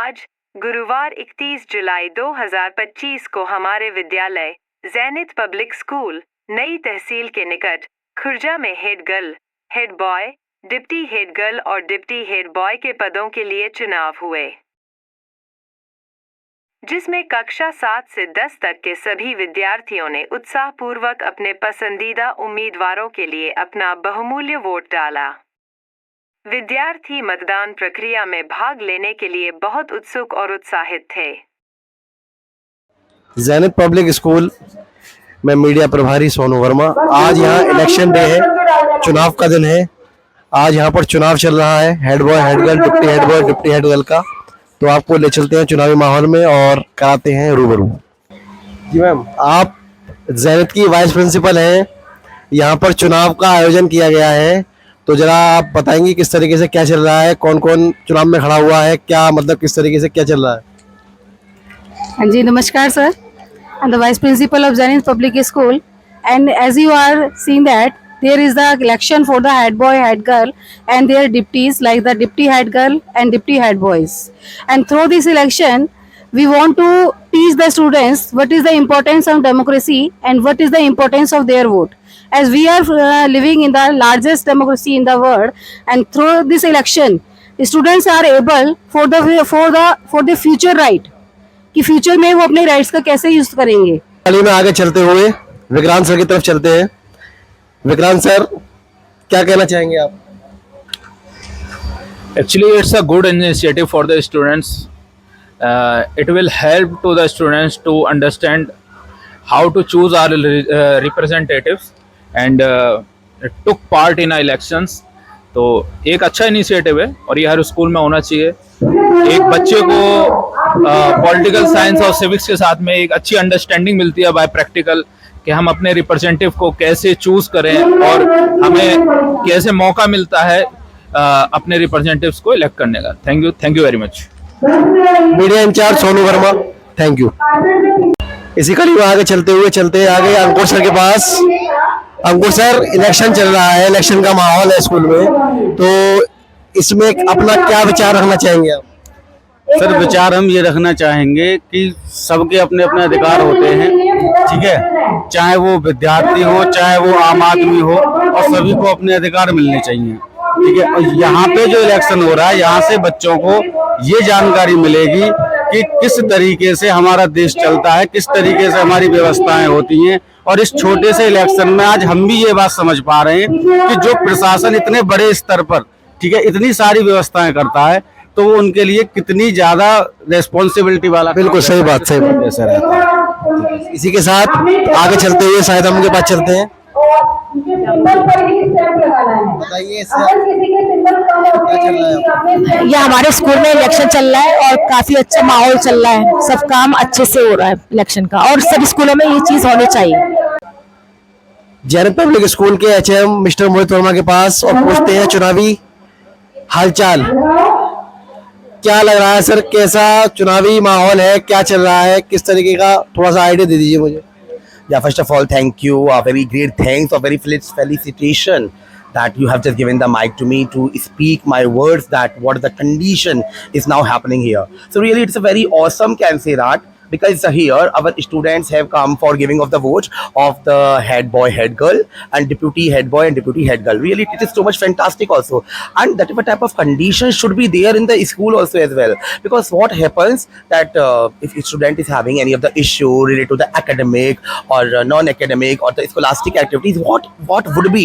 आज गुरुवार 31 जुलाई 2025 को हमारे विद्यालय ज़ैनित पब्लिक स्कूल नई तहसील के निकट खुर्जा में head girl, head boy, deputy head girl और डिप्टी हेड बॉय के पदों के लिए चुनाव हुए, जिसमें कक्षा 7 से 10 तक के सभी विद्यार्थियों ने उत्साहपूर्वक अपने पसंदीदा उम्मीदवारों के लिए अपना बहुमूल्य वोट डाला। विद्यार्थी मतदान प्रक्रिया में भाग लेने के लिए बहुत उत्सुक और उत्साहित थे। ज़ैनित पब्लिक स्कूल में मीडिया प्रभारी सोनू वर्मा। आज यहाँ इलेक्शन डे है, चुनाव का दिन है। आज यहाँ पर चुनाव चल रहा है head boy, head girl, deputy head boy, deputy head girl का। तो आपको ले चलते हैं चुनावी माहौल में और कराते हैं रूबरू। जी मैम, आप ज़ैनित की वाइस प्रिंसिपल हैं, यहाँ पर चुनाव का आयोजन किया गया है, तो जरा आप बताएंगे किस तरीके से क्या चल रहा है, कौन कौन चुनाव में खड़ा हुआ है, क्या मतलब किस तरीके से क्या चल रहा है। हाँ जी, नमस्कार sir. I am the vice principal of Zenith public school and as you are seeing that there is the election for the head boy, head girl and their deputies like the deputy head girl and deputy head boys, and through this election we want to teach the students what is the importance of democracy and what is the importance of their vote, as we are living in the largest democracy in the world, and through this election students are able for the future right कि future में वो अपने rights का कैसे use करेंगे। हाल में आगे चलते हुए विक्रांत सर की तरफ चलते हैं। विक्रांत सर, क्या कहना चाहेंगे आप? Actually, it's a good initiative for the students. It will help to the students to understand how to choose our representatives and took part in elections. तो एक अच्छा इनिशिएटिव है और ये हर स्कूल में होना चाहिए। एक बच्चे को पॉलिटिकल साइंस और सिविक्स के साथ में एक अच्छी अंडरस्टैंडिंग मिलती है बाय प्रैक्टिकल कि हम अपने रिप्रेजेंटेटिव को कैसे चूज करें और हमें कैसे मौका मिलता है अपने रिप्रेजेंटेटिव्स को इलेक्ट करने का। Thank you very much. Media incharge Sonu Verma, thank you. इसी कड़ी में आगे चलते आगे अंकुर सर के पास। अंकुर सर, इलेक्शन चल रहा है, इलेक्शन का माहौल है स्कूल में, तो इसमें अपना क्या विचार रखना चाहेंगे आप? सर, विचार हम ये रखना चाहेंगे कि सबके अपने अपने अधिकार होते हैं, ठीक है, चाहे वो विद्यार्थी हो चाहे वो आम आदमी हो, और सभी को अपने अधिकार मिलने चाहिए, ठीक है। और यहाँ पे जो इलेक्शन हो रहा है, यहाँ से बच्चों को ये जानकारी मिलेगी कि किस तरीके से हमारा देश चलता है, किस तरीके से हमारी व्यवस्थाएं होती हैं। और इस छोटे से इलेक्शन में आज हम भी ये बात समझ पा रहे हैं कि जो प्रशासन इतने बड़े स्तर पर, ठीक है, इतनी सारी व्यवस्थाएं करता है, तो वो उनके लिए कितनी ज्यादा रेस्पॉन्सिबिलिटी वाला। बिल्कुल सही बात, सही बात ऐसा रहता है। इसी के साथ आगे चलते हुए शायद हम उनके पास चलते हैं। बताइए ये हमारे स्कूल में इलेक्शन चल रहा है और काफी अच्छा माहौल चल रहा है, सब काम अच्छे से हो रहा है इलेक्शन का, और सभी स्कूलों में ये चीज होनी चाहिए। ज़ैनित पब्लिक स्कूल के एचएम मिस्टर मोहित वर्मा के पास और पूछते हैं चुनावी हालचाल। क्या लग रहा है सर, कैसा चुनावी माहौल है, क्या चल रहा है, किस तरीके का, थोड़ा सा आइडिया दे दीजिए मुझे। Yeah, first of all, thank you. Very great thanks or very felicitation that you have just given the mic to me to speak my words that what the condition is now happening here. So really it's a very awesome, can say that, because here our students have come for giving of the vote of the head boy, head girl and deputy head boy and deputy head girl. Really it is so much fantastic also, and that type of condition should be there in the school also as well, because what happens that if a student is having any of the issue related to the academic or non-academic or the scholastic activities, what would be,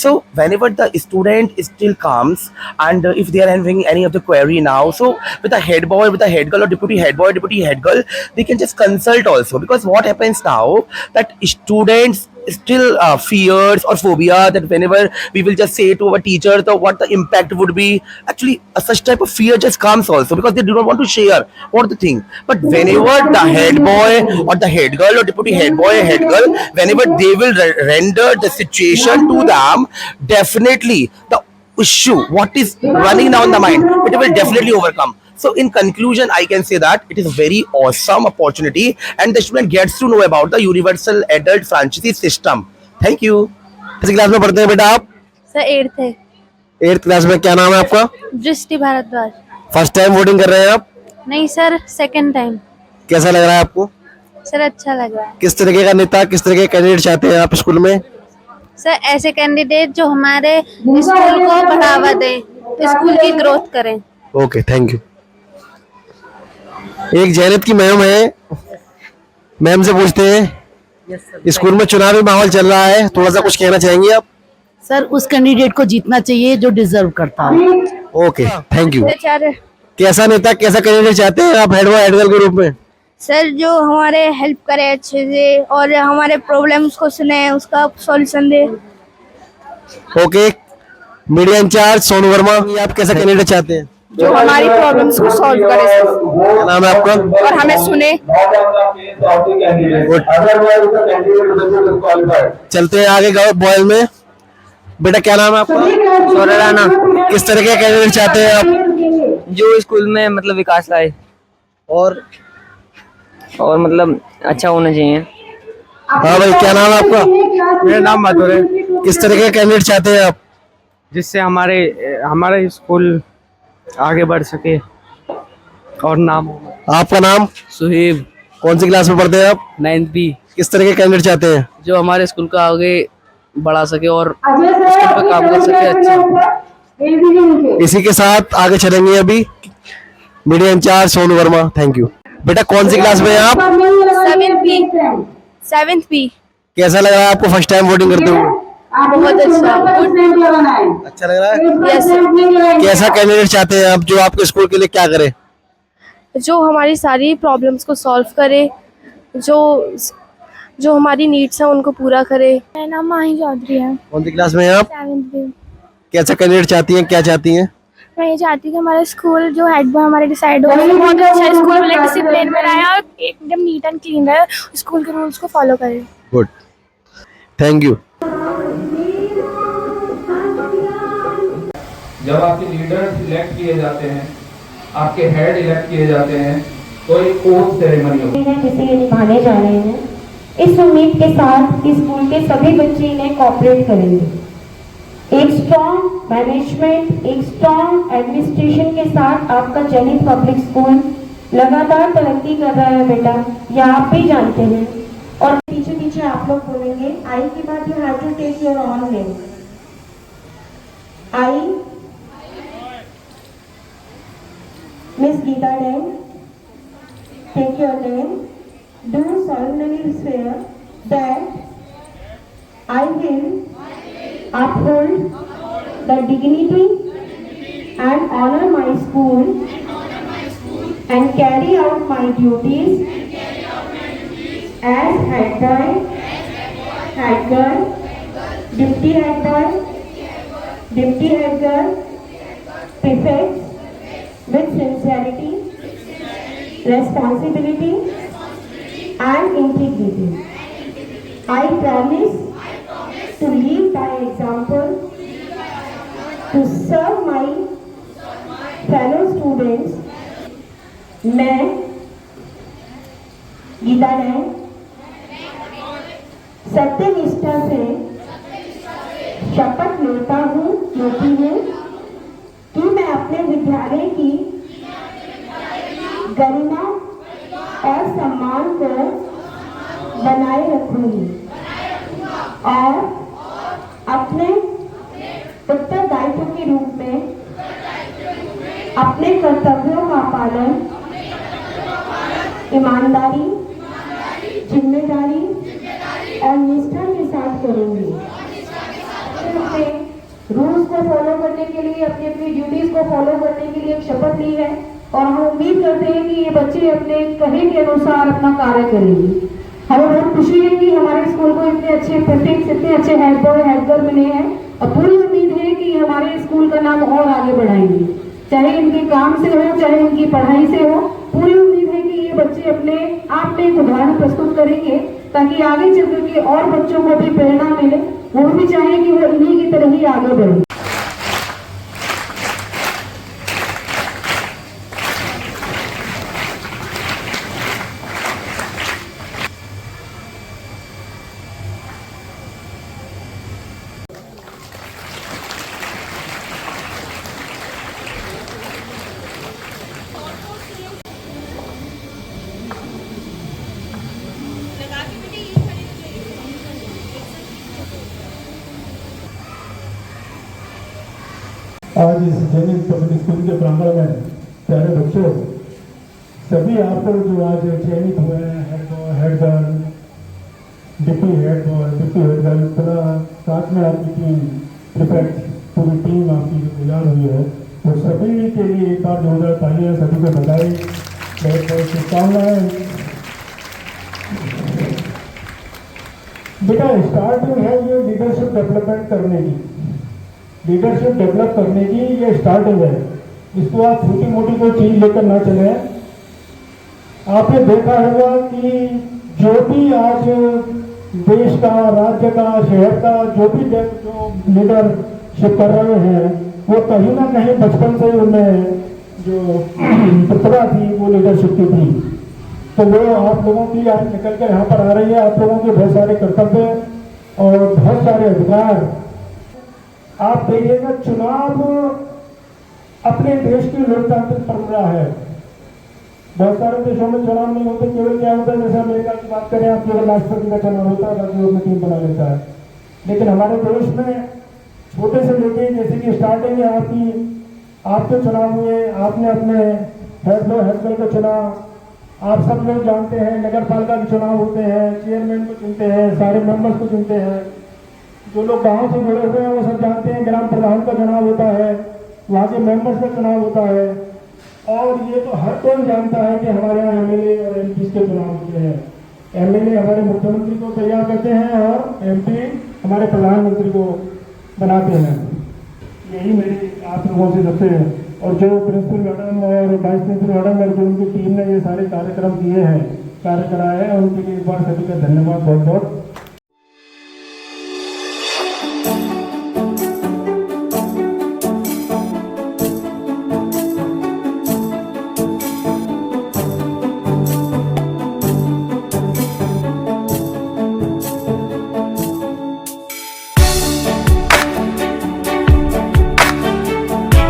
so whenever the student still comes and if they are having any of the query now, so with the head boy, with the head girl or deputy head boy, deputy head girl, they can just consult also, because what happens now that students still fears or phobia that whenever we will just say to our teacher the what the impact would be, actually such type of fear just comes also, because they do not want to share what the thing. But whenever the head boy or the head girl or deputy head boy or head girl, whenever they will render the situation to them, definitely the issue what is running now in the mind, it will definitely overcome. So in conclusion, I can say that it is a very awesome opportunity and the student gets to know about the universal adult franchise system. Thank you. किस class में पढ़ते हैं बेटा आप? Sir 8th है। 8th class में, क्या नाम है आपका? दृष्टि भारद्वाज। फर्स्ट टाइम वोटिंग कर रहे हैं आप? नहीं सर, सेकंड टाइम। कैसा लग रहा है आपको? सर अच्छा लग रहा है। किस तरीके का नेता, किस तरह के कैंडिडेट चाहते हैं आप स्कूल में? सर ऐसे कैंडिडेट जो हमारे स्कूल को बढ़ावा दें, स्कूल की ग्रोथ करें। Okay, thank you. एक जैनत की मैम है, मैम से पूछते हैं स्कूल में चुनावी माहौल चल रहा है, थोड़ा सा कुछ कहना चाहेंगे आप? सर उस कैंडिडेट को जीतना चाहिए जो डिजर्व करता है। Okay, thank you. कैसा नेता, कैसा कैंडिडेट चाहते हैं आप हेड बॉय हेड गर्ल के रूप में? सर जो हमारे हेल्प करे अच्छे से और हमारे प्रॉब्लम्स को सुने, उसका सॉल्यूशन दे। Okay, media incharge Sonu Verma, ये आप कैसा कैंडिडेट चाहते हैं? जो हमारी प्रॉब्लम्स को सॉल्व करे सर, क्या नाम है आपका? और हमें सुने। चलते हैं आगे बॉयल में। बेटा क्या नाम है आपका? सौरभ राणा। किस तरह के कैंडिडेट चाहते हैं आप? जो स्कूल में मतलब विकास लाए और मतलब अच्छा होना चाहिए। हाँ भाई, क्या नाम है आपका? मेरा नाम मधुर है। किस तरह के कैंडिडेट चाहते हैं आप? जिससे हमारे स्कूल आगे बढ़ सके और नाम हो। आपका नाम? सुहेब, कौन सी क्लास में पढ़ते हैं आप? 9th B। किस तरह के कैंडिडेट चाहते हैं? जो हमारे स्कूल का आगे बढ़ा सके और स्कूल पे काम कर सके अच्छा। इसी के साथ आगे चलेंगे अभी media incharge Sonu Verma. Thank you. बेटा कौन सी क्लास में हैं आप? 7th B। कैसा लग रहा है आपको फर्स्ट टाइम वोटिंग करते हुए? बहुत अच्छा। अच्छा लग रहा है? Yes sir. कैसा कैंडिडेट चाहते हैं आप जो आपके स्कूल के लिए क्या करे? जो हमारी सारी प्रॉब्लम्स को सॉल्व करे, जो हमारी नीड्स हैं उनको पूरा करे। मेरा नाम माही चौधरी है। कौन सी क्लास में हैं आप? 7th B। कैसा कैंडिडेट चाहती हैं, क्या चाहती हैं? मैं ये चाहती हूँ कि हमारा स्कूल जो हेड बॉय हमारे डिसाइड हो, बहुत अच्छा स्कूल में डिसिप्लिन में रहे और एकदम नीट एंड क्लीन रहे, स्कूल के रूल्स को फॉलो करे। Good, thank you. जब आपके लीडर इलेक्ट किए जाते हैं, आपके हेड इलेक्ट किए जाते हैं, तो एक ओथ सेरेमनी होती है जिसे ये निभाने जा रहे हैं। इस उम्मीद के साथ कि स्कूल के सभी बच्चे इन्हें कोऑपरेट करेंगे। एक स्ट्रॉन्ग मैनेजमेंट, एक स्ट्रॉन्ग एडमिनिस्ट्रेशन के साथ आपका जैनित पब्लिक स्कूल लगातार तरक्की कर रहा है बेटा, यह आप भी जानते हैं। और पीछे पीछे आप लोग बोलेंगे आई के बाद you have to take your on name. I miss Geeta then take your name, do solemnly swear that I will uphold the dignity and honor my school and carry out my duties as head boy, head girl, deputy head boy, deputy head girl, prefects with sincerity, responsibility and integrity. I promise to lead by example, to serve my fellow students. मैं Gita Dan सत्यनिष्ठा से शपथ लेती हूँ कि मैं अपने विद्यालय की गरिमा और सम्मान को बनाए रखूंगी और अपने उत्तरदायित्व के रूप में अपने कर्तव्यों का पालन ईमानदारी, जिम्मेदारी और निष्ठा के साथ करूंगी। रूल्स को फॉलो करने के लिए, अपनी अपनी ड्यूटीज को फॉलो करने के लिए एक शपथ ली है और हम उम्मीद करते हैं कि ये बच्चे अपने कहे के अनुसार अपना कार्य करेंगे। हमें बहुत खुशी है कि हमारे स्कूल को इतने अच्छे प्रेफेक्ट्स, इतने अच्छे हेड बॉय हेड गर्ल मिले हैं और पूरी उम्मीद है कि हमारे स्कूल का नाम और आगे बढ़ाएंगे, चाहे इनके काम से हो चाहे इनकी पढ़ाई से हो। पूरी उम्मीद है कि ये बच्चे अपने आप में एक उदाहरण प्रस्तुत करेंगे ताकि आगे चल करके और बच्चों को भी प्रेरणा मिले, वो भी चाहे कि वो इन्हीं की तरह ही आगे बढ़े। आज इस जैनिक पब्लिक स्कूल के प्रांगण में प्यारे बच्चों, सभी आपको जो आज चयनित हुए हैं, head boy, head girl, deputy head boy, deputy head girl, पूरा साथ में आपकी टीम, प्रिपेक्ट, पूरी टीम आपकी जो तैयार हुई है, वो सभी के लिए एक बार जोरदार तालियां, सभी को बधाई, बहुत बहुत शुभकामनाएं। बेटा स्टार्टिंग है ये लीडरशिप डेवलपमेंट करने की, लीडरशिप डेवलप करने की ये स्टार्टिंग है। इसको आप छोटी मोटी कोई चीज लेकर ना चले। आपने देखा होगा कि जो भी आज देश का, राज्य का, शहर का जो भी जो लीडरशिप कर रहे हैं, वो कहीं ना कहीं बचपन से उनमें जो प्रतिभा थी वो लीडरशिप की थी। तो वो आप लोगों की आज निकल कर यहाँ पर आ रही है। आप लोगों के बहुत सारे कर्तव्य और बहुत सारे अधिकार। आप देखिएगा, चुनाव अपने देश की लोकतांत्रिक परंपरा है। बहुत सारे देशों में चुनाव नहीं होते, केवल क्या होता है, जैसे अमेरिका की बात करें, आप केवल राष्ट्रपति का चुनाव होता है, बाकी उसमें टीम बना लेता है। लेकिन हमारे देश में छोटे से लेके, जैसे कि स्टार्टिंग में आपके चुनाव हुए, आपने अपने हेड बॉय, हेड गर्ल को चुना। आप सब लोग जानते हैं, नगर पालिका के चुनाव होते हैं, चेयरमैन को चुनते हैं, सारे मेंबर्स को चुनते हैं। जो लोग गांव से जुड़े हुए हैं वो सब जानते हैं, ग्राम प्रधान का चुनाव होता है, वहाँ के मेंबर्स का चुनाव होता है। और ये तो हर कोई जानता है कि हमारे यहाँ एमएलए और एमपी के चुनाव होते हैं। एमएलए हमारे मुख्यमंत्री को तैयार करते हैं और एमपी हमारे प्रधानमंत्री को बनाते हैं। यही मेरी आप लोगों से सबसे, और जो प्रिंसिपल मैडम और वाइस प्रिंसिपल मैडम और जो उनकी टीम ने ये सारे कार्यक्रम किए हैं, कार्य कराए हैं, उनके लिए एक बार सभी का धन्यवाद बहुत बहुत।